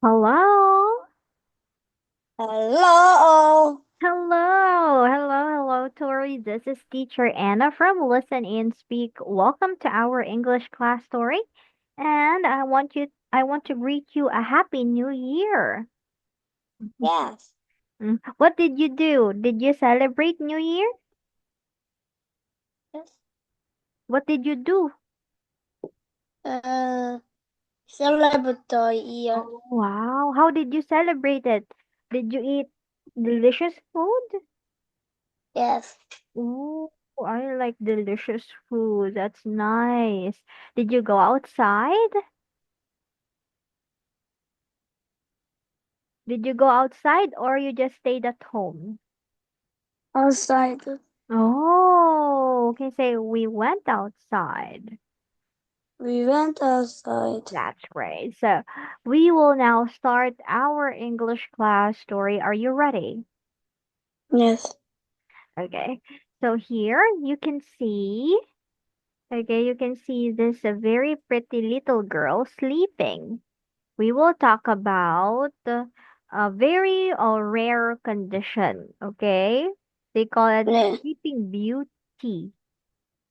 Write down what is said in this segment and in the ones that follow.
Hello. Hello. Hello, Tori. This is teacher Anna from Listen and Speak. Welcome to our English class story. And I want to greet you a happy new year. Yes. What did you do? Did you celebrate New Year? Yes. What did you do? Uh, Celebratory year. Oh, wow. How did you celebrate it? Did you eat delicious food? Yes. Ooh, I like delicious food. That's nice. Did you go outside? Did you go outside or you just stayed at home? Outside. Oh, okay, say we went outside. We went outside. That's great. So we will now start our English class story. Are you ready? Yes. Okay. So here you can see this very pretty little girl sleeping. We will talk about a very rare condition, okay? They call it Yeah. sleeping beauty,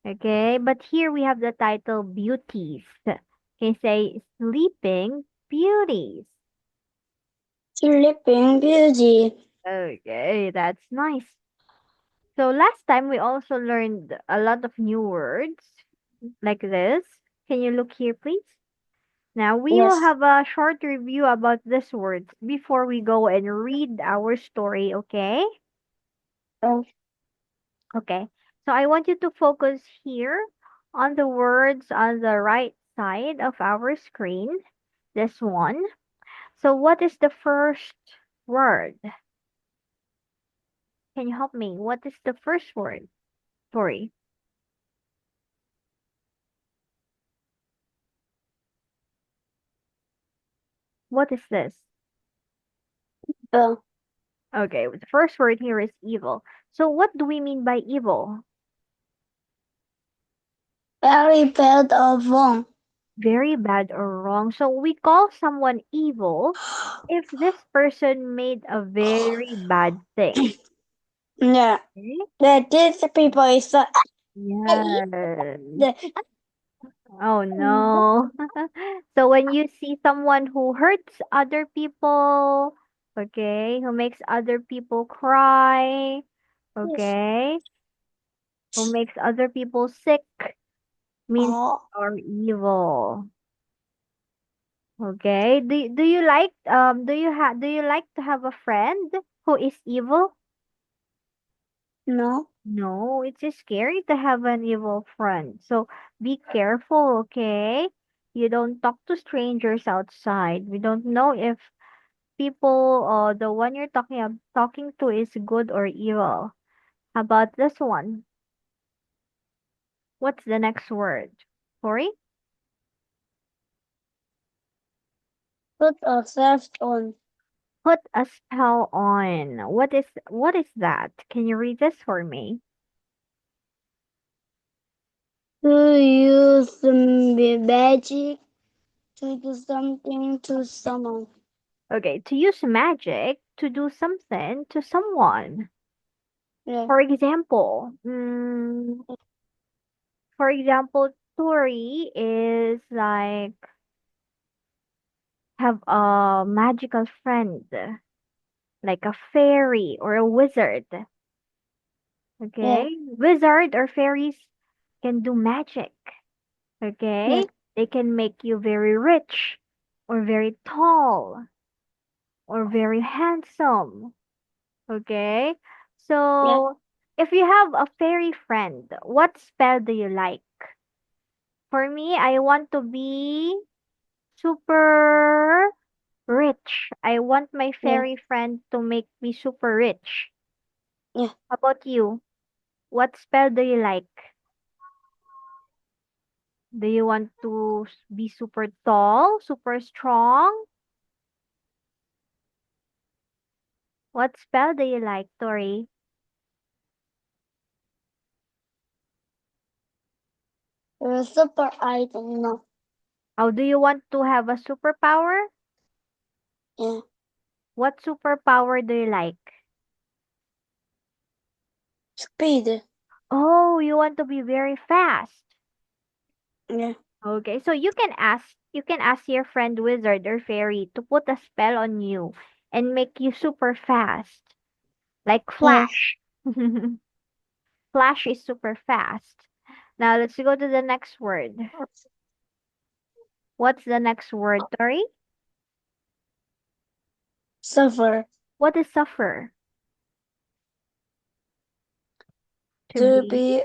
okay? But here we have the title beauties. Okay, say sleeping beauties. Sleeping Beauty. Okay, that's nice. So last time we also learned a lot of new words like this. Can you look here, please? Now we will Yes. have a short review about these words before we go and read our story, okay? Oh, Okay. So I want you to focus here on the words on the right side of our screen. This one. So what is the first word? Can you help me? What is the first word? Sorry. What is this? uh, Okay, the first word here is evil. So what do we mean by evil? Very bad or wrong. Very bad or wrong. So we call someone evil if this person made a very bad thing. Yeah. Okay? These people is Yes. the Oh no. So when you see someone who hurts other people, okay, who makes other people cry, yes. okay, who makes other people sick, means Oh, are evil. Okay. Do you like do you like to have a friend who is evil? no. No, it's just scary to have an evil friend. So be careful, okay? You don't talk to strangers outside. We don't know if people the one you're talking to is good or evil. How about this one? What's the next word? Sorry? Put ourselves on. Put a spell on. What is that? Can you read this for me? To use magic to do something to someone. Okay, to use magic to do something to someone. Yeah. For example, Tori is like have a magical friend, like a fairy or a wizard. Yeah. Okay, wizard or fairies can do magic. Yeah. Okay, they can make you very rich, or very tall, or very handsome. Okay, Yeah. so if you have a fairy friend, what spell do you like? For me, I want to be super rich. I want my Yeah. fairy friend to make me super rich. Yeah. How about you? What spell do you like? Do you want to be super tall, super strong? What spell do you like, Tori? Super, I don't know. How do you want to have a superpower? Yeah. What superpower do you like? Speed. Oh, you want to be very fast. Yeah. Okay, so you can ask your friend wizard or fairy to put a spell on you and make you super fast. Like Yeah. Flash. Flash is super fast. Now let's go to the next word. What's the next word, Tori? Suffer. What is suffer? To To be be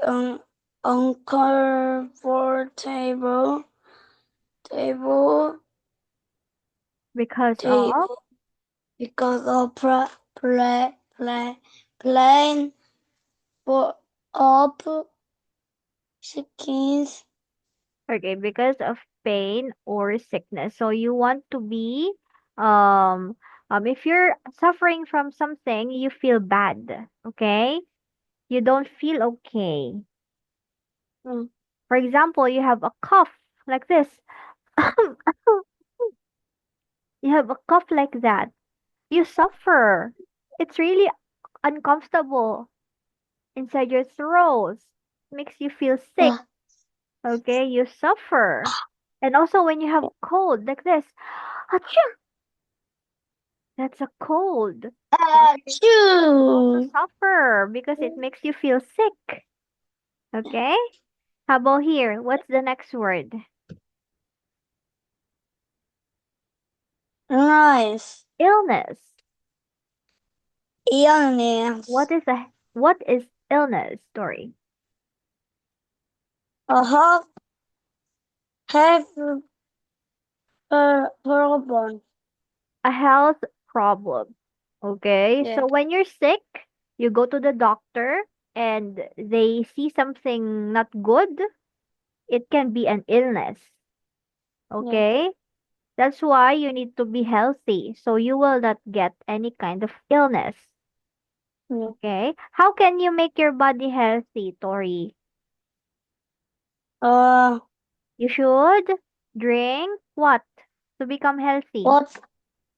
uncomfortable. Table. because of Table. Because of plain for up skins. okay, because of pain or sickness. So you want to be um if you're suffering from something, you feel bad, okay? You don't feel okay. Mm. For example, you have a cough like this. You have a cough like that. You suffer. It's really uncomfortable inside your throat. Makes you feel sick. Uh, Okay, you suffer. And also when you have cold like this, achoo, that's a cold. Okay, you also Achoo! suffer because it makes you feel sick. Okay? How about here? What's the next word? Nice. Illness. Illness. What is illness, Story? A have a problem. A health problem. Okay? Yeah. So when you're sick, you go to the doctor and they see something not good, it can be an illness. Yeah. Okay? That's why you need to be healthy so you will not get any kind of illness. Yeah. Okay? How can you make your body healthy, Tori? Uh, You should drink what to become healthy? what?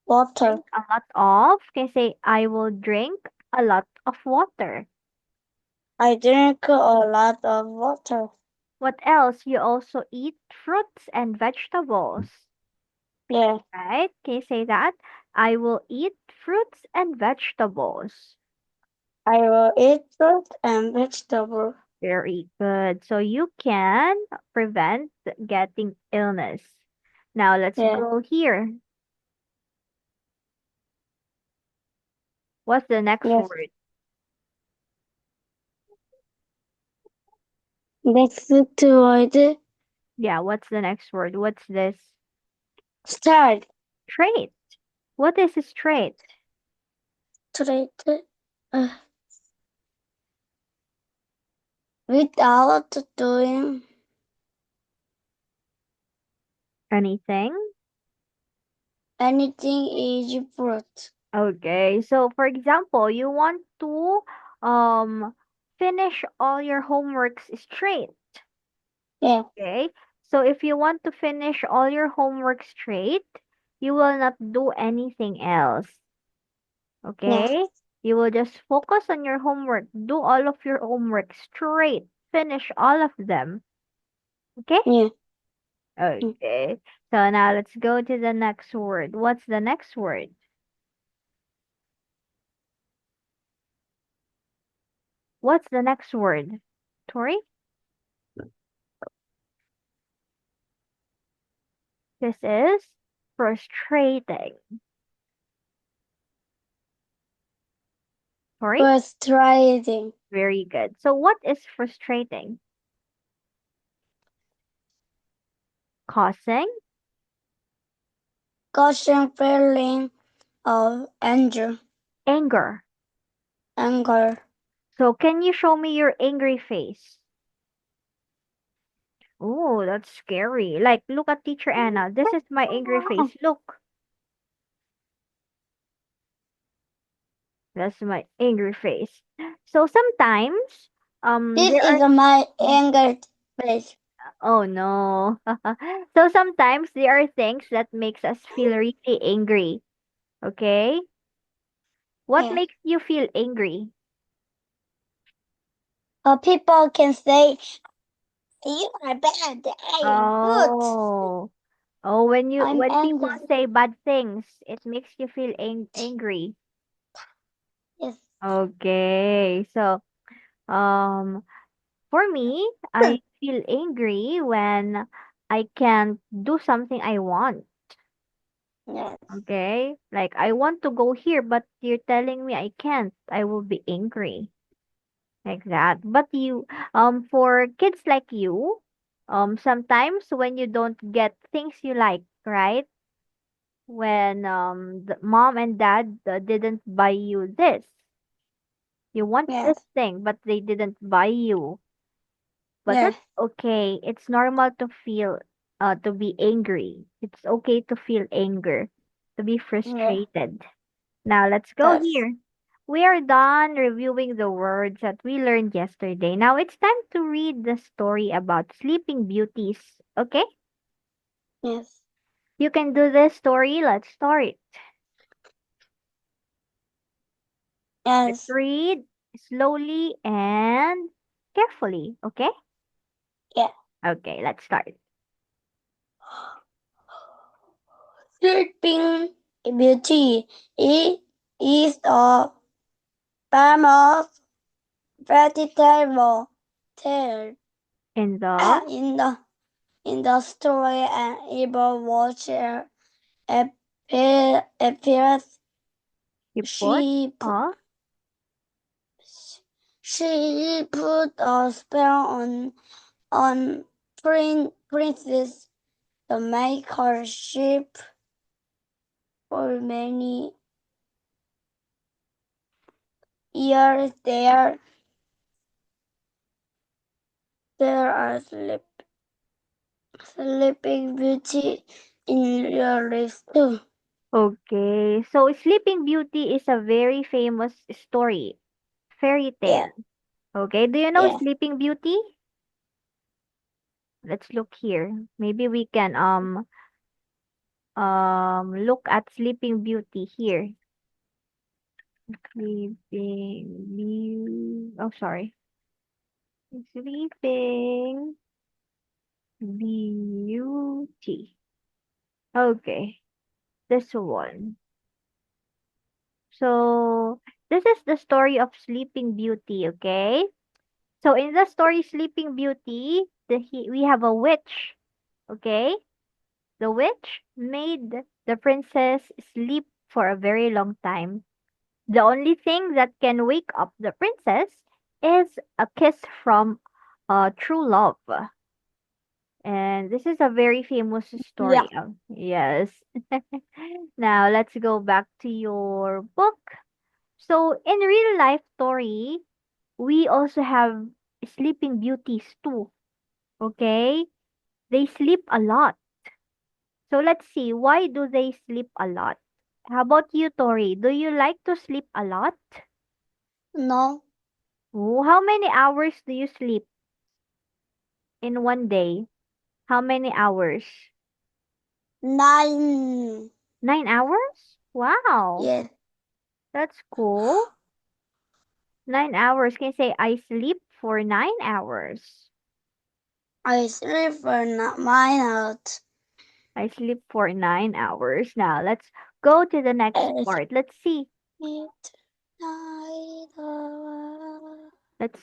Water. Drink a lot of. Can you say, I will drink a lot of water? I drink a lot of water. What else? You also eat fruits and vegetables, Yeah. right? Can you say that? I will eat fruits and vegetables. I will eat fruit and vegetable. Very good. So you can prevent getting illness. Now let's Yeah. go here. What's the next Yes. word? Next to it. Yeah, what's the next word? What's this? Start. Trait. What is a trait? Treat. Uh, without doing Anything? anything is fruit. Okay. So for example, you want to um finish all your homeworks straight. Yeah. Okay. So if you want to finish all your homework straight, you will not do anything else. Yeah. Okay? You will just focus on your homework. Do all of your homework straight. Finish all of them. Okay? Yeah. Mm. Okay. So now let's go to the next word. What's the next word? What's the next word? Tori? This is frustrating. Tori? Frustrating. Very good. So what is frustrating? Causing Causing feeling of anger. anger. So can you show me your angry face? Oh, that's scary. Like, look at Teacher Anna. This is my angry face. Look, that's my angry face. So sometimes, This there is are, my anger face. oh no. So sometimes there are things that makes us feel really angry. Okay? What Yeah. makes you feel angry? People can say, you are bad, I am good. Oh. Oh, I'm when people angry. say bad things, it makes you feel angry. Yes. Okay. So, um, for me, I feel angry when I can't do something I want. Yes. Okay? Like I want to go here, but you're telling me I can't. I will be angry. Like that. But for kids like you, sometimes when you don't get things you like, right? When the mom and dad didn't buy you this, you want this Yes. thing, but they didn't buy you. But Yes. that's okay. It's normal to to be angry. It's okay to feel anger, to be Yes. frustrated. Now let's go Yes. here. We are done reviewing the words that we learned yesterday. Now it's time to read the story about Sleeping Beauties. Okay? Yes. You can do this story. Let's start. Let's Yes. read slowly and carefully. Okay? Yeah. Okay, let's start. Sleeping Beauty is a famous vegetable tale. In the In the story, an evil watcher appears. report. She pu- Oh, she put a spell on Princess to make her sheep for many years. There are sleeping beauty in real life too. okay. So Sleeping Beauty is a very famous story, fairy Yeah, tale. Okay, do you know yeah. Sleeping Beauty? Let's look here. Maybe we can look at Sleeping Beauty here. Sleeping Beauty. Oh, sorry. Sleeping Beauty. Okay, this one. So this is the story of Sleeping Beauty. Okay. So in the story Sleeping Beauty, we have a witch. Okay. The witch made the princess sleep for a very long time. The only thing that can wake up the princess is a kiss from true love. And this is a very famous Yeah. story. Yes. Now let's go back to your book. So in real life story, we also have sleeping beauties too. Okay? They sleep a lot. So let's see, why do they sleep a lot? How about you, Tori? Do you like to sleep a lot? No. Oh, how many hours do you sleep in one day? How many hours? 9. 9 hours? Wow, Yes. that's cool. 9 hours. Can you say I sleep for 9 hours? I sleep for mine out. I sleep for 9 hours. Now let's go to the next I part. Let's see. sleep night.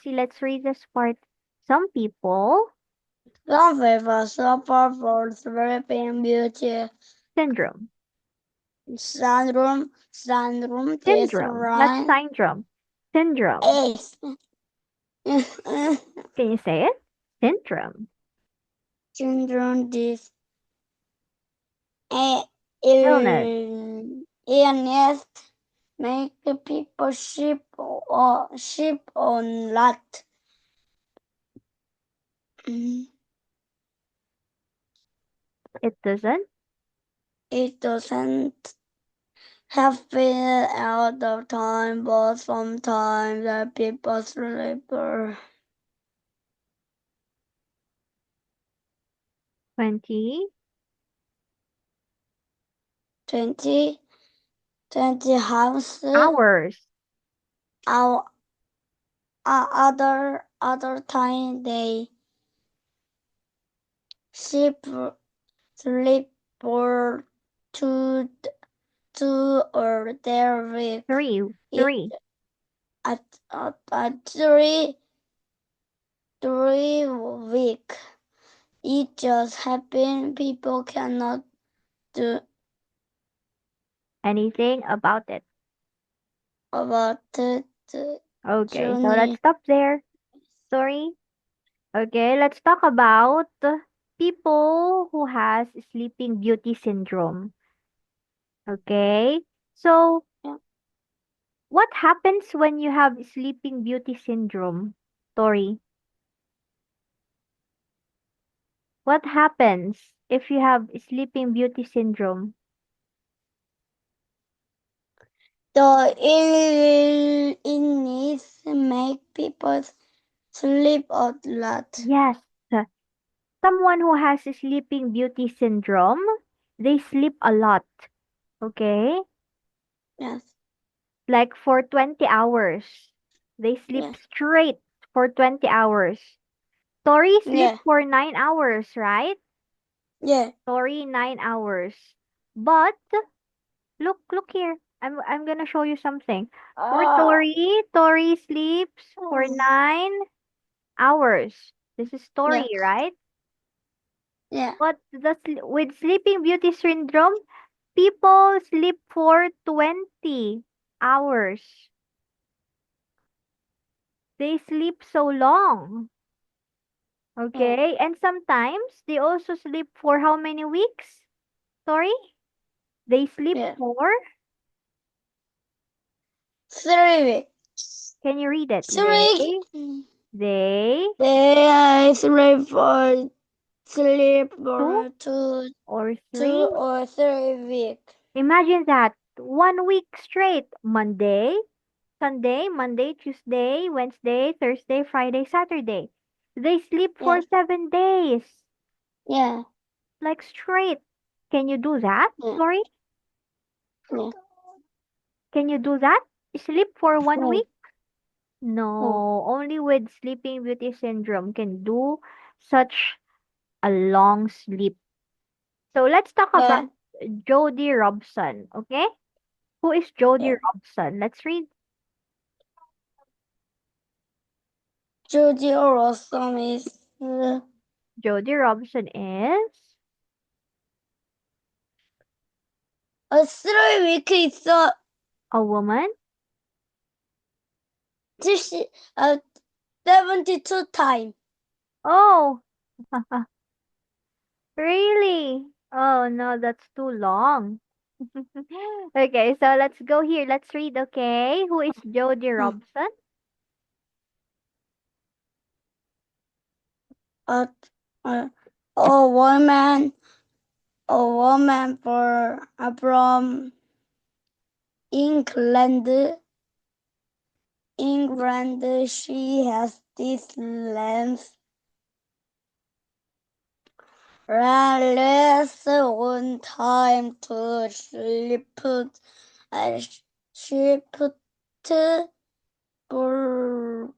Let's read this part. Some people Some people suffer for sleeping beauty syndrome. syndrome. This Syndrome, not rhyme syndrome. Syndrome. is Can you say it? Syndrome. children this Illness. illness make people sheep on lot. It doesn't. It doesn't happen all the time, but sometimes the people sleep. 20. 20, 20 house. Hours. Our other time they sleep for two or their week. Three. It, at 3 week. It just happened. People cannot do Anything about it. about it. Okay, so Journey. let's stop there. Sorry. Okay, let's talk about people who has sleeping beauty syndrome. Okay, so Yeah. what happens when you have sleeping beauty syndrome, Tori? What happens if you have sleeping beauty syndrome? The illness make people sleep a lot. Yes, someone who has sleeping beauty syndrome, they sleep a lot. Okay, Yes. like for 20 hours. They sleep Yes. straight for 20 hours. Tori sleep Yeah. for 9 hours, right? Yeah. Tori 9 hours. But look here. I'm gonna show you something. For Tori sleeps for 9 hours. This is Yeah. Tori, right? Yeah. But with sleeping beauty syndrome, people sleep for 20 hours. They sleep so long. Yeah. Okay? And sometimes they also sleep for how many weeks? Sorry? They sleep Yeah. for, 3 weeks. can you read it? 3. They, They sleep two for or two three. or 3 weeks. Imagine that. 1 week straight. Monday, Sunday, Monday, Tuesday, Wednesday, Thursday, Friday, Saturday. They sleep for Yeah. 7 days. Yeah. Like straight. Can you do that? Yeah. Sorry? Yeah. Can you do that? Sleep for one No. week? No, only with sleeping beauty syndrome can do such a long sleep. So let's talk Yeah. about Jody Robson, okay? Who is Jody Yeah. Robson? Let's read. Judy Rossum is Jody Robson is a 3 week is a woman. 72 times. Oh, really? Oh no, that's too long. Okay, so let's go here. Let's read, okay? Who is Jody Robson? A, a, a woman, from England. She has this length less one time to sleep. She put for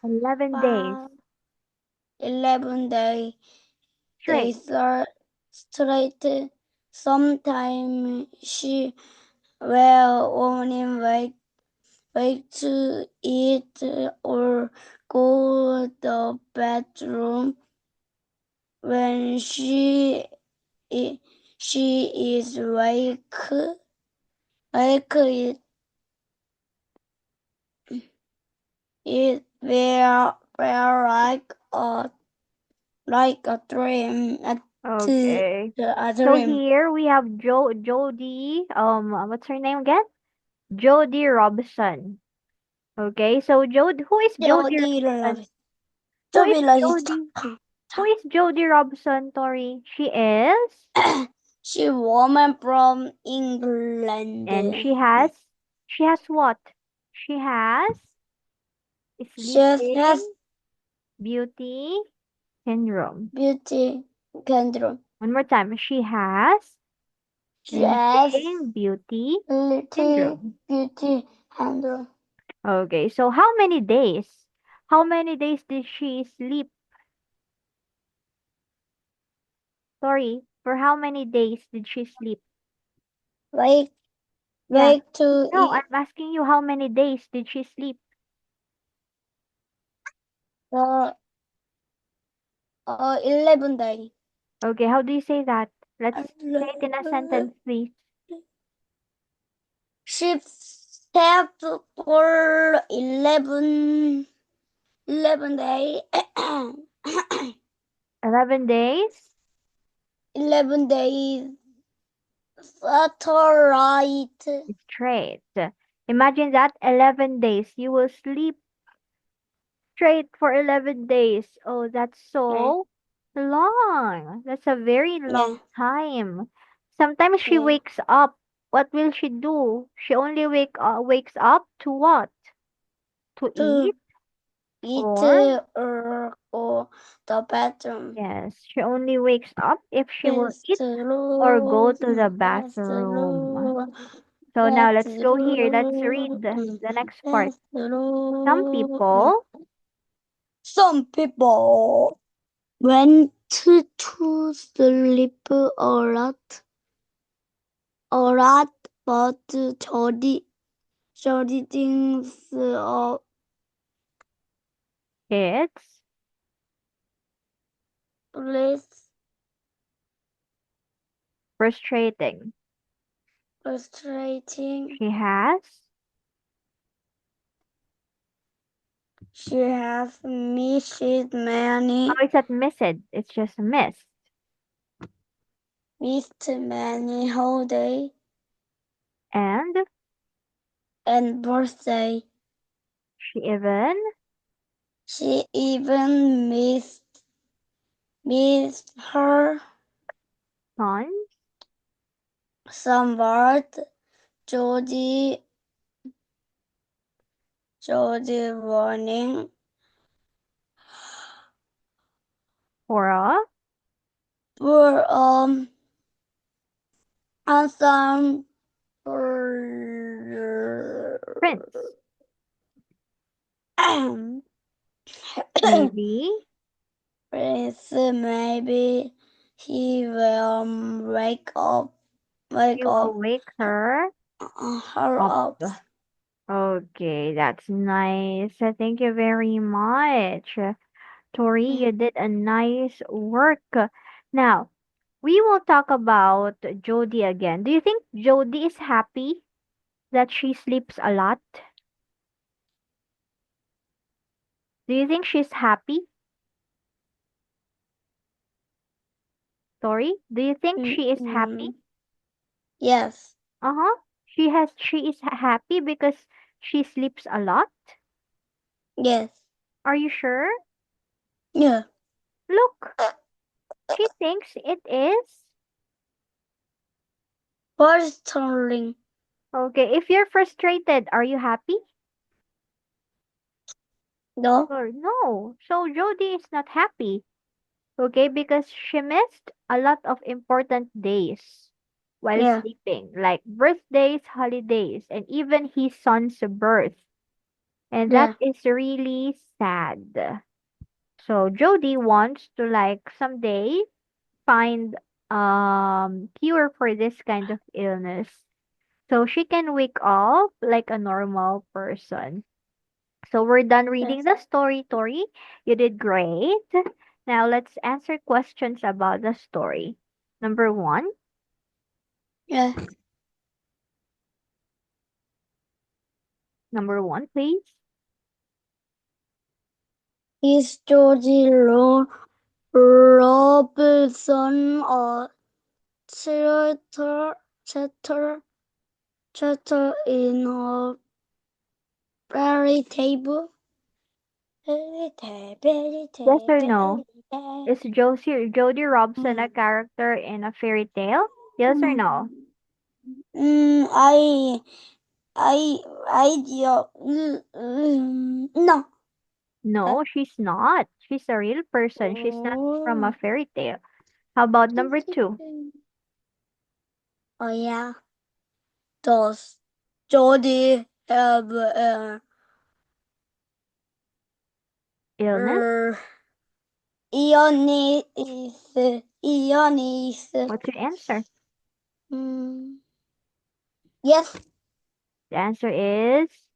11 days 11 days. straight. Are straight. Sometimes she will only wait to eat or go to the bedroom when she is wake it will like a dream Okay. a So dream. here we have Jody, what's her name again? Jody Robson. Okay, so who is Jody Jody Robson? loves Who is Jody Jody? Who is Jody Robson, Tori? She is, she woman from England. and she has what? She has She has sleeping beauty syndrome. beauty syndrome. One more time. She has Yes. Sleeping Beauty Little Syndrome. Beauty Syndrome. Okay, so how many days? How many days did she sleep? Sorry, for how many days did she sleep? Wake, Yeah. wake to No, eat I'm asking you how many days did she sleep? the 11 day. Okay, how do you say that? Let's say it in a sentence, please. She slept for 11 day. 11 days? 11 days straight. Straight. Imagine that 11 days. You will sleep straight for 11 days. Oh, that's Yeah, so long. That's a very long yeah, time. Sometimes she yeah. wakes up. What will she do? She only wakes up to what? To To eat? eat Or or the bathroom. yes, she only wakes up if she will eat or go to the Bathroom, bathroom. bathroom, So now let's go here. Let's read the bathroom, next part. Some bathroom. people Some people went to sleep a lot, but Jody thinks it's less frustrating. frustrating. She has She has missed oh, it's not missed. It's just missed. many holiday And and birthday. she She even missed her son some word. Jody warning for a for some prince. Maybe Prince, maybe he will wake he will wake her her up. up. Okay, that's nice. Thank you very much. Tori, you did a nice work. Now, we will talk about Jody again. Do you think Jody is happy that she sleeps a lot? Do you think she's happy? Tori, do you think she is happy? Yes, Uh-huh. She is happy because she sleeps a lot? yes, Are you sure? yeah. Look, she thinks it is. What is turning? Okay, if you're frustrated, are you happy? No, Or no. So Jody is not happy. Okay, because she missed a lot of important days while yeah, sleeping, like birthdays, holidays, and even his son's birth. And that yeah, is really sad. So Jody wants to like someday find cure for this kind of illness so she can wake up like a normal person. So we're done reading yes, the story, Tori. You did great. Now let's answer questions about the story. Number one, yeah. number one, please. Is Georgie Robinson a theater, theater, theater in a fairy table? Fairy tale, fairy Yes tale, or no? fairy tale. Is Jodie Robson a character in a fairy tale? Yes or no? Mm, I, no. No, she's not. She's a real person. She's not from a fairy tale. How about number two? Oh yeah. Does Jody have Illness? Ionis? What's your answer? Yes. The answer is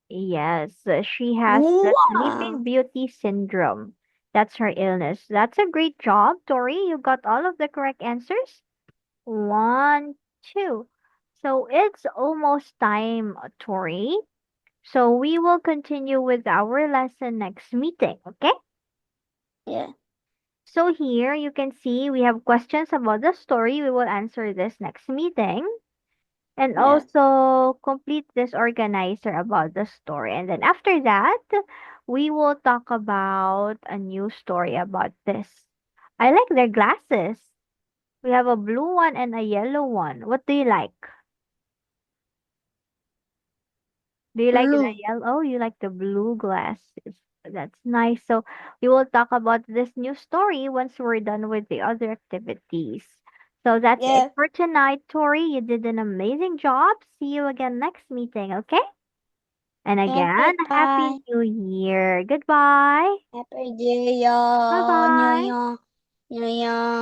yes. She has the Wow. Sleeping Beauty syndrome. That's her illness. That's a great job, Tori. You got all of the correct answers. 1, 2. So it's almost time, Tori. So we will continue with our lesson next meeting, okay? Yeah. So here you can see we have questions about the story. We will answer this next meeting. And Yeah. also complete this organizer about the story. And then after that, we will talk about a new story about this. I like their glasses. We have a blue one and a yellow one. What do you like? Do you like the Blue. yellow? Oh, you like the blue glasses. That's nice. So we will talk about this new story once we're done with the other activities. So that's it Yeah. for tonight, Tori. You did an amazing job. See you again next meeting, okay? And again, Happy Bye. New Year. Goodbye. Happy New Year. Bye bye. New Year. New Year.